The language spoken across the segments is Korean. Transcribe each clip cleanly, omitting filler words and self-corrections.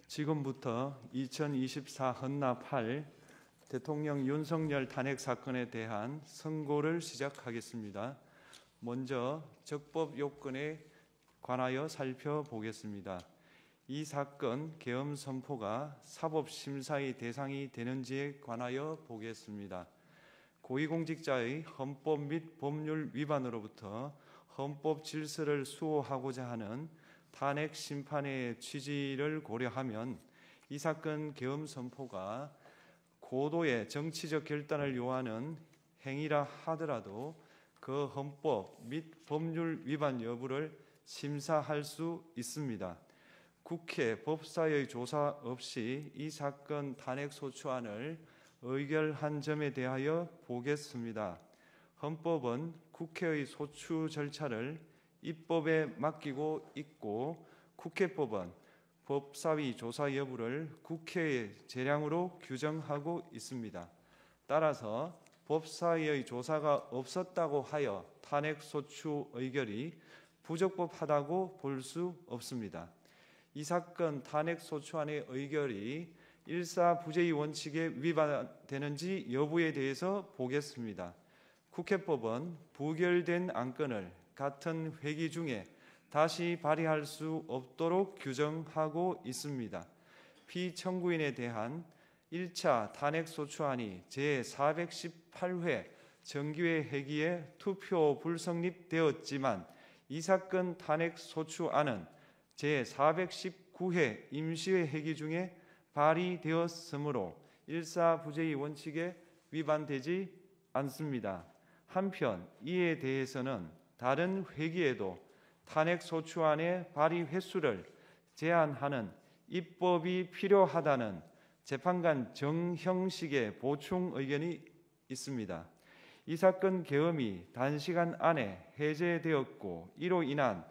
지금부터 2024 헌납 8 대통령 윤석열 탄핵 사건에 대한 선고를 시작하겠습니다. 먼저 적법 요건에 관하여 살펴보겠습니다. 이 사건 계엄 선포가 사법심사의 대상이 되는지에 관하여 보겠습니다. 고위공직자의 헌법 및 법률 위반으로부터 헌법 질서를 수호하고자 하는 탄핵 심판의 취지를 고려하면 이 사건 계엄 선포가 고도의 정치적 결단을 요하는 행위라 하더라도 그 헌법 및 법률 위반 여부를 심사할 수 있습니다. 국회 법사의 조사 없이 이 사건 탄핵 소추안을 의결한 점에 대하여 보겠습니다. 헌법은 국회의 소추 절차를 입법에 맡기고 있고 국회법은 법사위 조사 여부를 국회의 재량으로 규정하고 있습니다. 따라서 법사위의 조사가 없었다고 하여 탄핵 소추 의결이 부적법하다고 볼 수 없습니다. 이 사건 탄핵 소추안의 의결이 일사부재의 원칙에 위반되는지 여부에 대해서 보겠습니다. 국회법은 부결된 안건을 같은 회기 중에 다시 발의할 수 없도록 규정하고 있습니다. 피청구인에 대한 1차 탄핵소추안이 제418회 정기회 회기에 투표 불성립되었지만 이 사건 탄핵소추안은 제419회 임시회 회기 중에 발의되었으므로 일사부재의 원칙에 위반되지 않습니다. 한편 이에 대해서는 다른 회기에도 탄핵소추안의 발의 횟수를 제한하는 입법이 필요하다는 재판관 정형식의 보충 의견이 있습니다. 이 사건 계엄이 단시간 안에 해제되었고 이로 인한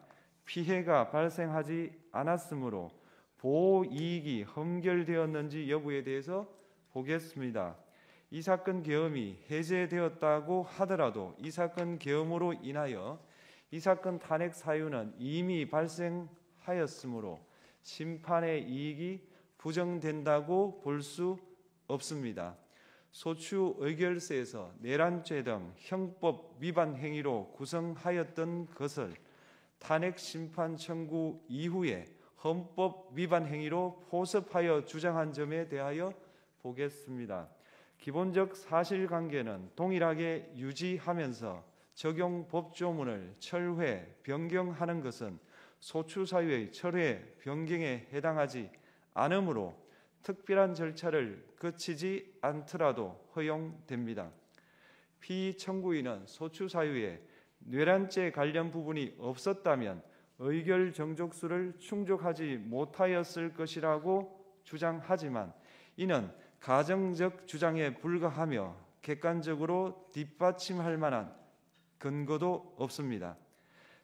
피해가 발생하지 않았으므로 보호 이익이 헌결되었는지 여부에 대해서 보겠습니다. 이 사건 계엄이 해제되었다고 하더라도 이 사건 계엄으로 인하여 이 사건 탄핵 사유는 이미 발생하였으므로 심판의 이익이 부정된다고 볼 수 없습니다. 소추 의결서에서 내란죄 등 형법 위반 행위로 구성하였던 것을 탄핵 심판 청구 이후에 헌법 위반 행위로 포섭하여 주장한 점에 대하여 보겠습니다. 기본적 사실관계는 동일하게 유지하면서 적용 법조문을 철회, 변경하는 것은 소추사유의 철회, 변경에 해당하지 않으므로 특별한 절차를 거치지 않더라도 허용됩니다. 피청구인은 소추사유에 뇌란죄 관련 부분이 없었다면 의결 정족수를 충족하지 못하였을 것이라고 주장하지만 이는 가정적 주장에 불과하며 객관적으로 뒷받침할 만한 근거도 없습니다.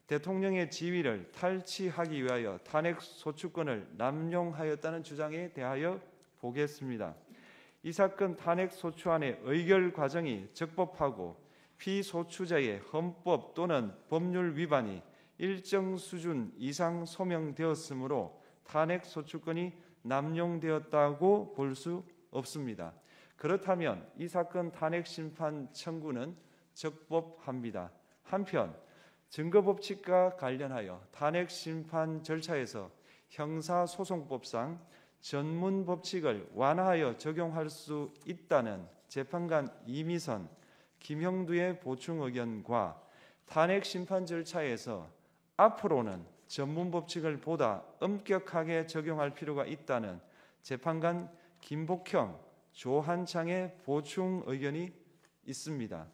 대통령의 지위를 탈취하기 위하여 탄핵 소추권을 남용하였다는 주장에 대하여 보겠습니다. 이 사건 탄핵 소추안의 의결 과정이 적법하고 피소추자의 헌법 또는 법률 위반이 일정 수준 이상 소명되었으므로 탄핵 소추권이 남용되었다고 볼 수 없습니다. 그렇다면 이 사건 탄핵 심판 청구는 적법합니다. 한편 증거법칙과 관련하여 탄핵 심판 절차에서 형사소송법상 전문법칙을 완화하여 적용할 수 있다는 재판관 이미선, 김형두의 보충 의견과 탄핵 심판 절차에서 앞으로는 전문법칙을 보다 엄격하게 적용할 필요가 있다는 재판관 김복형, 조한창의 보충 의견이 있습니다.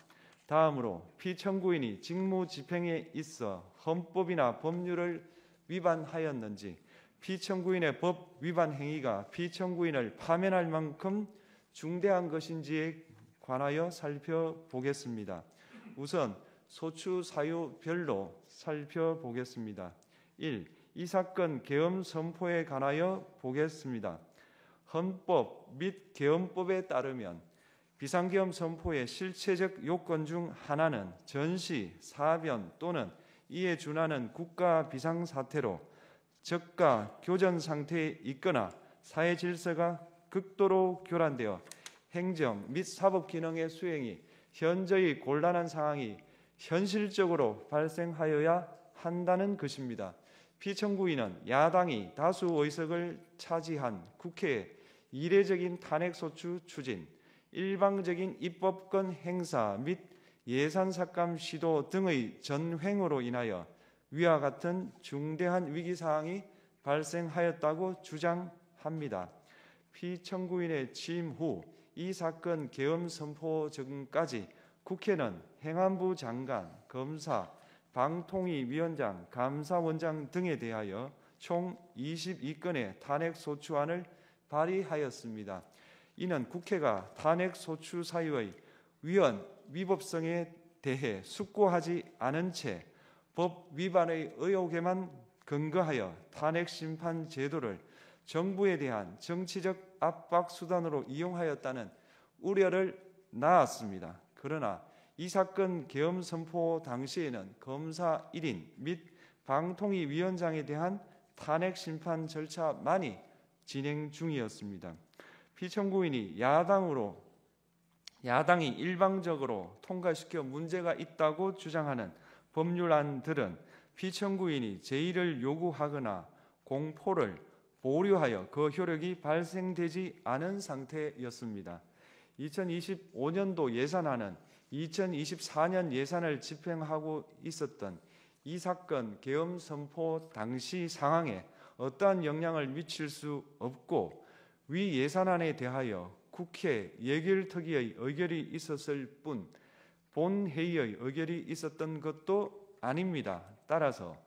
다음으로 피청구인이 직무집행에 있어 헌법이나 법률을 위반하였는지 피청구인의 법 위반 행위가 피청구인을 파면할 만큼 중대한 것인지에 관하여 살펴보겠습니다. 우선 소추 사유별로 살펴보겠습니다. 1. 이 사건 계엄 선포에 관하여 보겠습니다. 헌법 및 계엄법에 따르면 비상계엄 선포의 실체적 요건 중 하나는 전시, 사변 또는 이에 준하는 국가 비상사태로 저가 교전 상태에 있거나 사회 질서가 극도로 교란되어 행정 및 사법 기능의 수행이 현저히 곤란한 상황이 현실적으로 발생하여야 한다는 것입니다. 피청구인은 야당이 다수 의석을 차지한 국회의 이례적인 탄핵소추 추진, 일방적인 입법권 행사 및 예산 삭감 시도 등의 전횡으로 인하여 위와 같은 중대한 위기사항이 발생하였다고 주장합니다. 피청구인의 취임 후 이 사건 계엄 선포 전까지 국회는 행안부 장관, 검사, 방통위위원장, 감사원장 등에 대하여 총 22건의 탄핵소추안을 발의하였습니다. 이는 국회가 탄핵소추 사유의 위헌위법성에 대해 숙고하지 않은 채 법 위반의 의혹에만 근거하여 탄핵심판 제도를 정부에 대한 정치적 압박 수단으로 이용하였다는 우려를 낳았습니다. 그러나 이 사건 계엄 선포 당시에는 검사 1인 및 방통위위원장에 대한 탄핵 심판 절차만이 진행 중이었습니다. 피청구인이 야당이 일방적으로 통과시켜 문제가 있다고 주장하는 법률안들은 피청구인이 제의를 요구하거나 공포를 보류하여 그 효력이 발생되지 않은 상태였습니다. 2025년도 예산안은 2024년 예산을 집행하고 있었던 이 사건 계엄 선포 당시 상황에 어떠한 영향을 미칠 수 없고 위 예산안에 대하여 국회 예결특위의 의결이 있었을 뿐 본회의의 의결이 있었던 것도 아닙니다. 따라서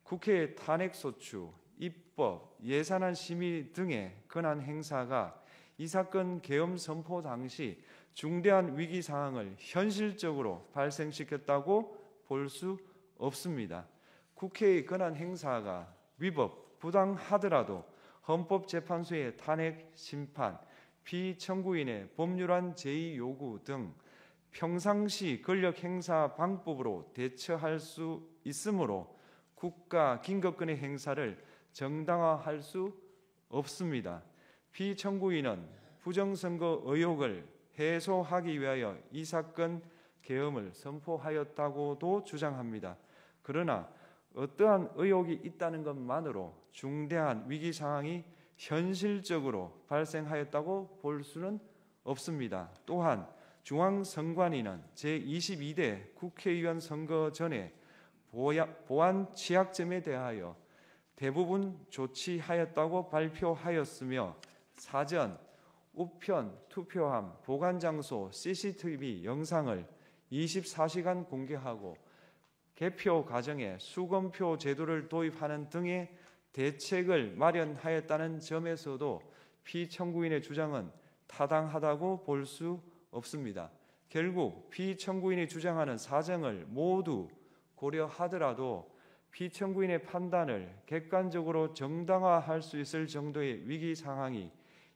국회의 탄핵소추, 입법, 예산안 심의 등의 권한 행사가 이 사건 계엄 선포 당시 중대한 위기 상황을 현실적으로 발생시켰다고 볼 수 없습니다. 국회의 권한 행사가 위법, 부당하더라도 헌법재판소의 탄핵 심판, 피청구인의 법률안 제의 요구 등 평상시 권력 행사 방법으로 대처할 수 있으므로 국가 긴급권의 행사를 정당화할 수 없습니다. 피청구인은 부정선거 의혹을 해소하기 위하여 이 사건 계엄을 선포하였다고도 주장합니다. 그러나 어떠한 의혹이 있다는 것만으로 중대한 위기 상황이 현실적으로 발생하였다고 볼 수는 없습니다. 또한 중앙선관위는 제22대 국회의원 선거 전에 보안 취약점에 대하여 대부분 조치하였다고 발표하였으며 사전, 우편, 투표함, 보관장소, CCTV 영상을 24시간 공개하고 개표 과정에 수검표 제도를 도입하는 등의 대책을 마련하였다는 점에서도 피청구인의 주장은 타당하다고 볼 수 없습니다. 결국 피청구인이 주장하는 사정을 모두 고려하더라도 피청구인의 판단을 객관적으로 정당화할 수 있을 정도의 위기 상황이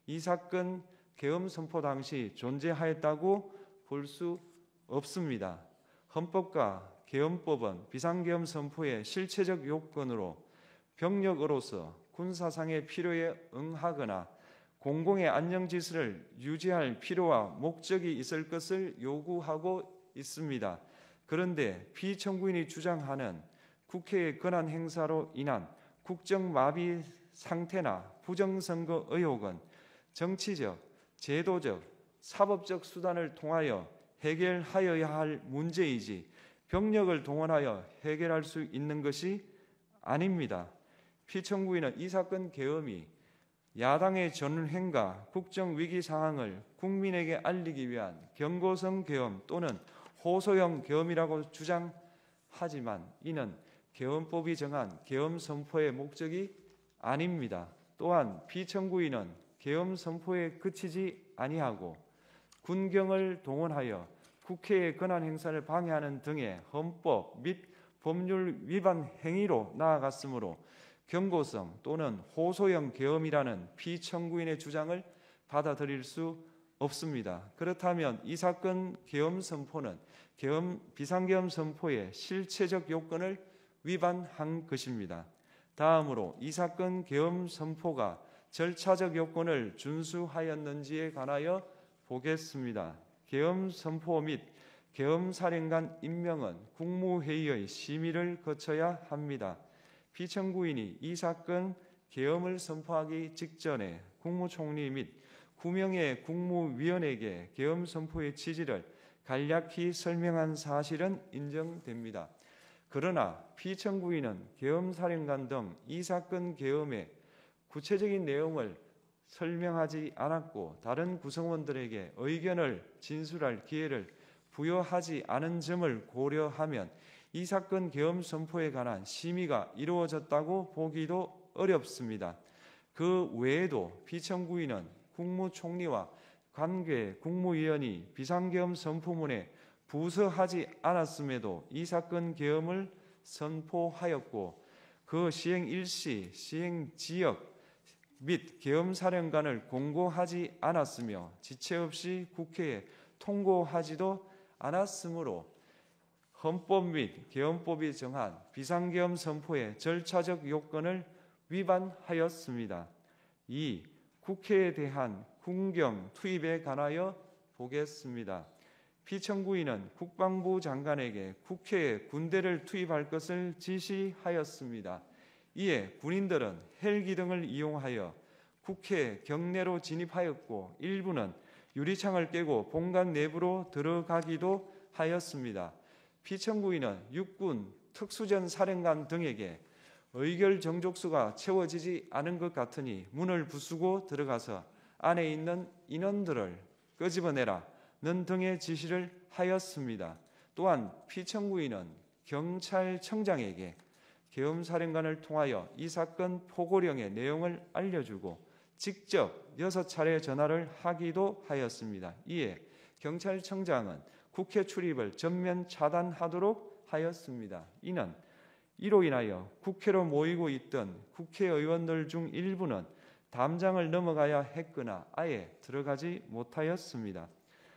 이 사건 계엄 선포 당시 존재하였다고 볼 수 없습니다. 헌법과 계엄법은 비상계엄 선포의 실체적 요건으로 병력으로서 군사상의 필요에 응하거나 공공의 안녕 질서를 유지할 필요와 목적이 있을 것을 요구하고 있습니다. 그런데 피청구인이 주장하는 국회의 권한 행사로 인한 국정마비 상태나 부정선거 의혹은 정치적, 제도적, 사법적 수단을 통하여 해결하여야 할 문제이지 병력을 동원하여 해결할 수 있는 것이 아닙니다. 피청구인은 이 사건 계엄이 야당의 전횡과 국정위기 상황을 국민에게 알리기 위한 경고성 계엄 또는 호소형 계엄이라고 주장하지만 이는 계엄법이 정한 계엄 선포의 목적이 아닙니다. 또한 피청구인은 계엄 선포에 그치지 아니하고 군경을 동원하여 국회의 권한 행사를 방해하는 등의 헌법 및 법률 위반 행위로 나아갔으므로 경고성 또는 호소형 계엄이라는 피청구인의 주장을 받아들일 수 없습니다. 그렇다면 이 사건 계엄 선포는 비상계엄 선포의 실체적 요건을 위반한 것입니다. 다음으로 이 사건 계엄 선포가 절차적 요건을 준수하였는지에 관하여 보겠습니다. 계엄 선포 및 계엄 사령관 임명은 국무회의의 심의를 거쳐야 합니다. 피청구인이 이 사건 계엄을 선포하기 직전에 국무총리 및 9명의 국무위원에게 계엄 선포의 취지를 간략히 설명한 사실은 인정됩니다. 그러나 피청구인은 계엄사령관 등 이 사건 계엄의 구체적인 내용을 설명하지 않았고 다른 구성원들에게 의견을 진술할 기회를 부여하지 않은 점을 고려하면 이 사건 계엄 선포에 관한 심의가 이루어졌다고 보기도 어렵습니다. 그 외에도 피청구인은 국무총리와 관계 국무위원이 비상계엄 선포문에 부서하지 않았음에도 이 사건 계엄을 선포하였고 그 시행 일시, 시행 지역 및 계엄사령관을 공고하지 않았으며 지체 없이 국회에 통고하지도 않았으므로 헌법 및 계엄법이 정한 비상계엄 선포의 절차적 요건을 위반하였습니다. 2. 국회에 대한 군경 투입에 관하여 보겠습니다. 피청구인은 국방부 장관에게 국회에 군대를 투입할 것을 지시하였습니다. 이에 군인들은 헬기 등을 이용하여 국회 경내로 진입하였고 일부는 유리창을 깨고 본관 내부로 들어가기도 하였습니다. 피청구인은 육군 특수전 사령관 등에게 의결 정족수가 채워지지 않은 것 같으니 문을 부수고 들어가서 안에 있는 인원들을 끄집어내라는 등의 지시를 하였습니다. 또한 피청구인은 경찰청장에게 계엄사령관을 통하여 이 사건 포고령의 내용을 알려주고 직접 6차례 전화를 하기도 하였습니다. 이에 경찰청장은 국회 출입을 전면 차단하도록 하였습니다. 이는 이로 인하여 국회로 모이고 있던 국회의원들 중 일부는 담장을 넘어가야 했거나 아예 들어가지 못하였습니다.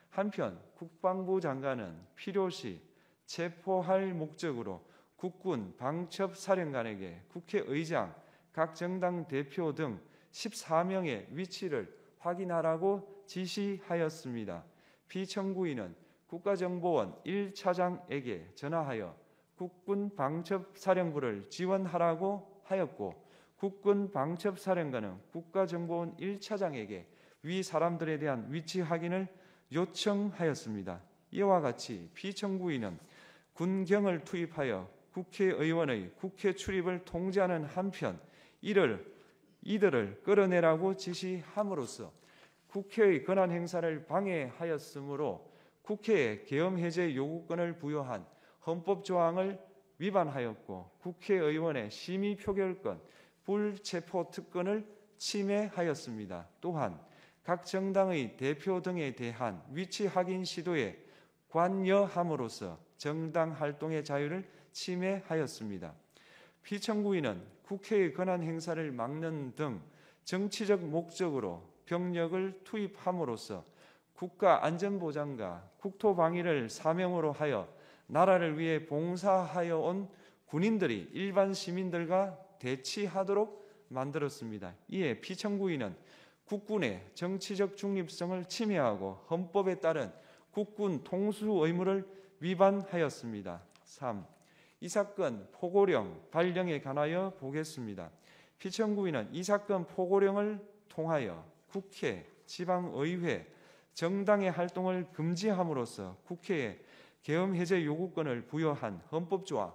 한편 국방부 장관은 필요시 체포할 목적으로 국군 방첩사령관에게 국회의장, 각 정당 대표 등 14명의 위치를 확인하라고 지시하였습니다. 피청구인은 국가정보원 1차장에게 전화하여 국군 방첩사령부를 지원하라고 하였고 국군 방첩사령관은 국가정보원 1차장에게 위 사람들에 대한 위치 확인을 요청하였습니다. 이와 같이 피청구인은 군경을 투입하여 국회의원의 국회 출입을 통제하는 한편 이들을 끌어내라고 지시함으로써 국회의 권한 행사를 방해하였으므로 국회에 계엄 해제 요구권을 부여한 헌법 조항을 위반하였고 국회의원의 심의 표결권, 불체포 특권을 침해하였습니다. 또한 각 정당의 대표 등에 대한 위치 확인 시도에 관여함으로써 정당 활동의 자유를 침해하였습니다. 피청구인은 국회의 권한 행사를 막는 등 정치적 목적으로 병력을 투입함으로써 국가 안전보장과 국토방위를 사명으로 하여 나라를 위해 봉사하여 온 군인들이 일반 시민들과 대치하도록 만들었습니다. 이에 피청구인은 국군의 정치적 중립성을 침해하고 헌법에 따른 국군 통수 의무를 위반하였습니다. 3. 이 사건 포고령 발령에 관하여 보겠습니다. 피청구인은 이 사건 포고령을 통하여 국회, 지방의회, 정당의 활동을 금지함으로써 국회에 계엄 해제 요구권을 부여한 헌법조항,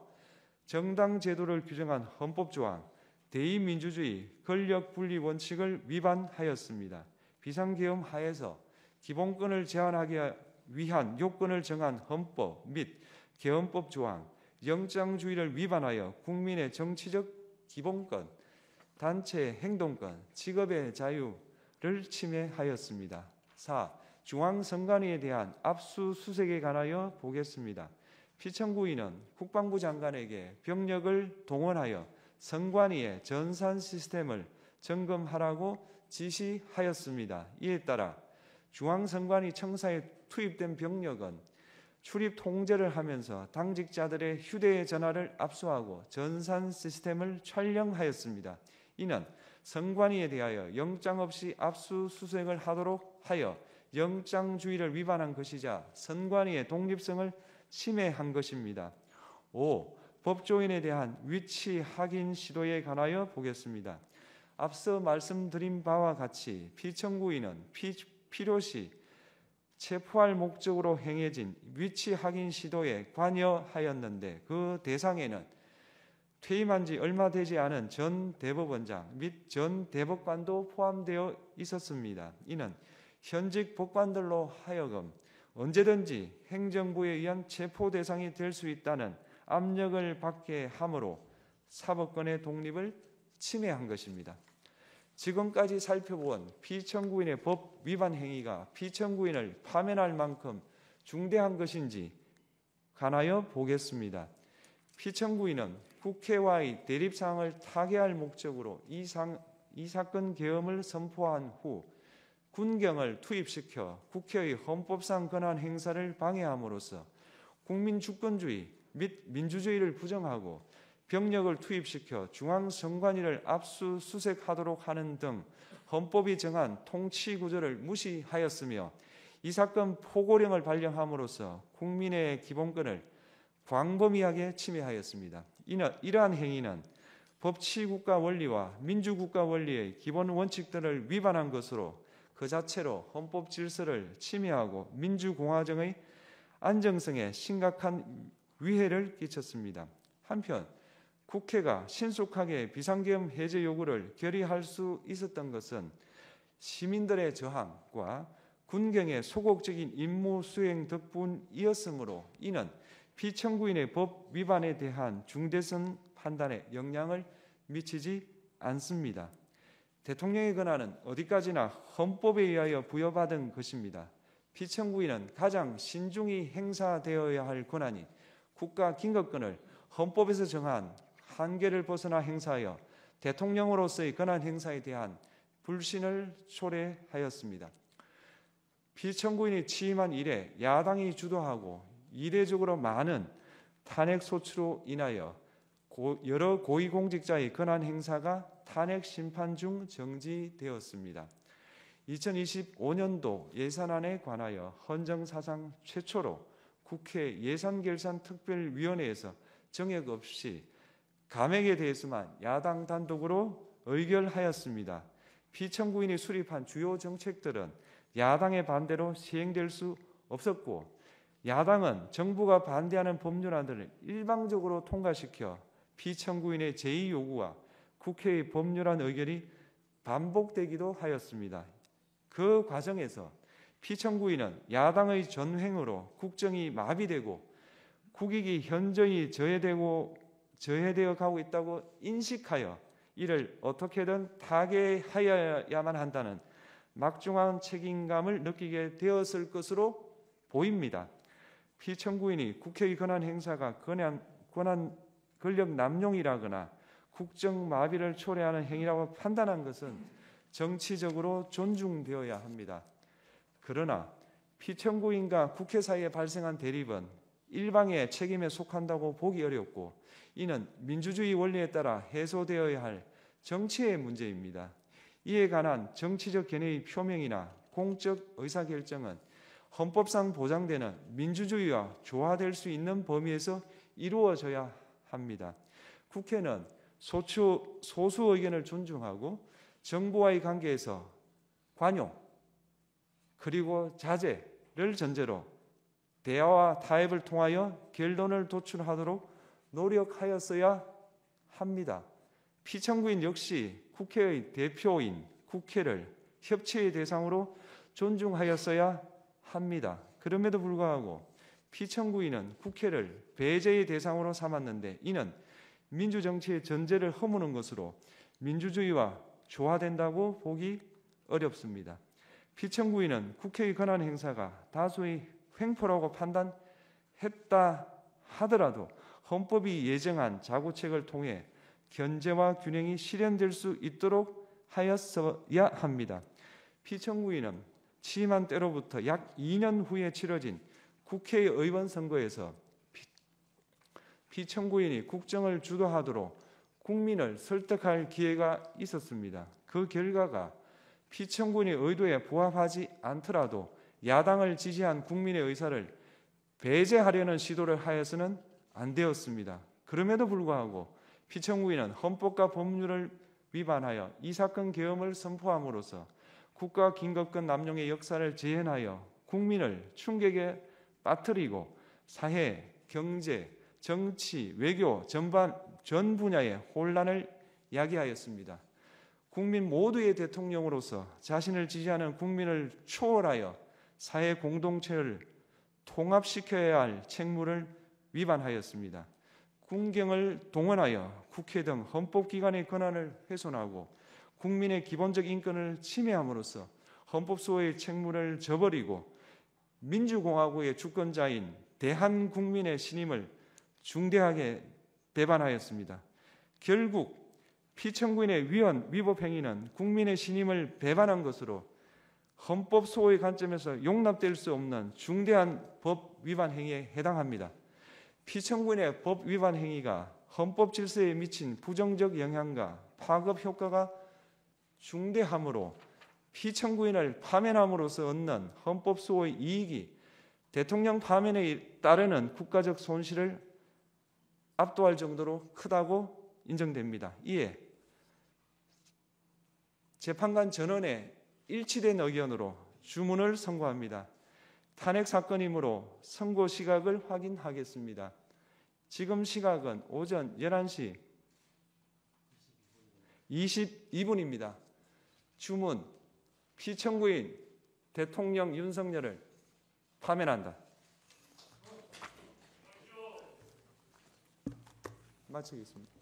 정당 제도를 규정한 헌법조항, 대의민주주의 권력분리 원칙을 위반하였습니다. 비상계엄 하에서 기본권을 제한하기 위한 요건을 정한 헌법 및 계엄법 조항, 영장주의를 위반하여 국민의 정치적 기본권, 단체 행동권, 직업의 자유를 침해하였습니다. 4. 중앙선관위에 대한 압수수색에 관하여 보겠습니다. 피청구인은 국방부 장관에게 병력을 동원하여 선관위의 전산 시스템을 점검하라고 지시하였습니다. 이에 따라 중앙선관위 청사에 투입된 병력은 출입 통제를 하면서 당직자들의 휴대전화를 압수하고 전산 시스템을 촬영하였습니다. 이는 선관위에 대하여 영장 없이 압수수색을 하도록 하여 영장주의를 위반한 것이자 선관위의 독립성을 침해한 것입니다. 5. 법조인에 대한 위치 확인 시도에 관하여 보겠습니다. 앞서 말씀드린 바와 같이 피청구인은 필요시 체포할 목적으로 행해진 위치 확인 시도에 관여하였는데 그 대상에는 퇴임한 지 얼마 되지 않은 전 대법원장 및 전 대법관도 포함되어 있었습니다. 이는 현직 법관들로 하여금 언제든지 행정부에 의한 체포 대상이 될 수 있다는 압력을 받게 함으로 사법권의 독립을 침해한 것입니다. 지금까지 살펴본 피청구인의 법 위반 행위가 피청구인을 파면할 만큼 중대한 것인지 관하여 보겠습니다. 피청구인은 국회와의 대립상을 타개할 목적으로 이 사건 계엄을 선포한 후 군경을 투입시켜 국회의 헌법상 권한 행사를 방해함으로써 국민 주권주의 및 민주주의를 부정하고 병력을 투입시켜 중앙선관위를 압수수색하도록 하는 등 헌법이 정한 통치구조를 무시하였으며 이 사건 포고령을 발령함으로써 국민의 기본권을 광범위하게 침해하였습니다. 이러한 행위는 법치국가 원리와 민주국가 원리의 기본 원칙들을 위반한 것으로 그 자체로 헌법 질서를 침해하고 민주공화정의 안정성에 심각한 위해를 끼쳤습니다. 한편 국회가 신속하게 비상계엄 해제 요구를 결의할 수 있었던 것은 시민들의 저항과 군경의 소극적인 임무 수행 덕분이었으므로 이는 피청구인의 법 위반에 대한 중대성 판단에 영향을 미치지 않습니다. 대통령의 권한은 어디까지나 헌법에 의하여 부여받은 것입니다. 피청구인은 가장 신중히 행사되어야 할 권한이 국가 긴급권을 헌법에서 정한 한계를 벗어나 행사하여 대통령으로서의 권한 행사에 대한 불신을 초래하였습니다. 피청구인이 취임한 이래 야당이 주도하고 이례적으로 많은 탄핵 소추로 인하여 여러 고위공직자의 권한 행사가 탄핵 심판 중 정지되었습니다. 2025년도 예산안에 관하여 헌정사상 최초로 국회 예산결산특별위원회에서 정액 없이 감액에 대해서만 야당 단독으로 의결하였습니다. 피청구인이 수립한 주요 정책들은 야당의 반대로 시행될 수 없었고 야당은 정부가 반대하는 법률안들을 일방적으로 통과시켜 피청구인의 제의 요구와 국회의 법률안 의결이 반복되기도 하였습니다. 그 과정에서 피청구인은 야당의 전횡으로 국정이 마비되고 국익이 현저히 저해되어 가고 있다고 인식하여 이를 어떻게든 타개하여야만 한다는 막중한 책임감을 느끼게 되었을 것으로 보입니다. 피청구인이 국회의 권한 행사가 권력 남용이라거나 국정 마비를 초래하는 행위라고 판단한 것은 정치적으로 존중되어야 합니다. 그러나 피청구인과 국회 사이에 발생한 대립은 일방의 책임에 속한다고 보기 어렵고 이는 민주주의 원리에 따라 해소되어야 할 정치의 문제입니다. 이에 관한 정치적 견해의 표명이나 공적 의사결정은 헌법상 보장되는 민주주의와 조화될 수 있는 범위에서 이루어져야 합니다. 국회는 소수 의견을 존중하고 정부와의 관계에서 관용 그리고 자제를 전제로 대화와 타협을 통하여 결론을 도출하도록 노력하였어야 합니다. 피청구인 역시 국회의 대표인 국회를 협치의 대상으로 존중하였어야 합니다. 그럼에도 불구하고 피청구인은 국회를 배제의 대상으로 삼았는데 이는 민주정치의 전제를 허무는 것으로 민주주의와 조화된다고 보기 어렵습니다. 피청구인은 국회의 권한 행사가 다수의 횡포라고 판단했다 하더라도 헌법이 예정한 자구책을 통해 견제와 균형이 실현될 수 있도록 하였어야 합니다. 피청구인은 취임한 때로부터 약 2년 후에 치러진 국회의원 선거에서 피청구인이 국정을 주도하도록 국민을 설득할 기회가 있었습니다. 그 결과가 피청구인의 의도에 부합하지 않더라도 야당을 지지한 국민의 의사를 배제하려는 시도를 하여서는 안 되었습니다. 그럼에도 불구하고 피청구인은 헌법과 법률을 위반하여 이 사건 계엄을 선포함으로써 국가 긴급권 남용의 역사를 재현하여 국민을 충격에 빠뜨리고 사회, 경제, 정치, 외교 전 분야의 혼란을 야기하였습니다. 국민 모두의 대통령으로서 자신을 지지하는 국민을 초월하여 사회 공동체를 통합시켜야 할 책무를 위반하였습니다. 군경을 동원하여 국회 등 헌법기관의 권한을 훼손하고 국민의 기본적 인권을 침해함으로써 헌법소의 책무를 저버리고 민주공화국의 주권자인 대한국민의 신임을 중대하게 배반하였습니다. 결국 피청구인의 위법 행위는 국민의 신임을 배반한 것으로 헌법소의 관점에서 용납될 수 없는 중대한 법 위반 행위에 해당합니다. 피청구인의 법 위반 행위가 헌법 질서에 미친 부정적 영향과 파급 효과가 중대하므로 피청구인을 파면함으로써 얻는 헌법소의 이익이 대통령 파면에 따르는 국가적 손실을 압도할 정도로 크다고 인정됩니다. 이에 재판관 전원의 일치된 의견으로 주문을 선고합니다. 탄핵 사건이므로 선고 시각을 확인하겠습니다. 지금 시각은 오전 11시 22분입니다. 주문, 피청구인 대통령 윤석열을 파면한다. 마치겠습니다.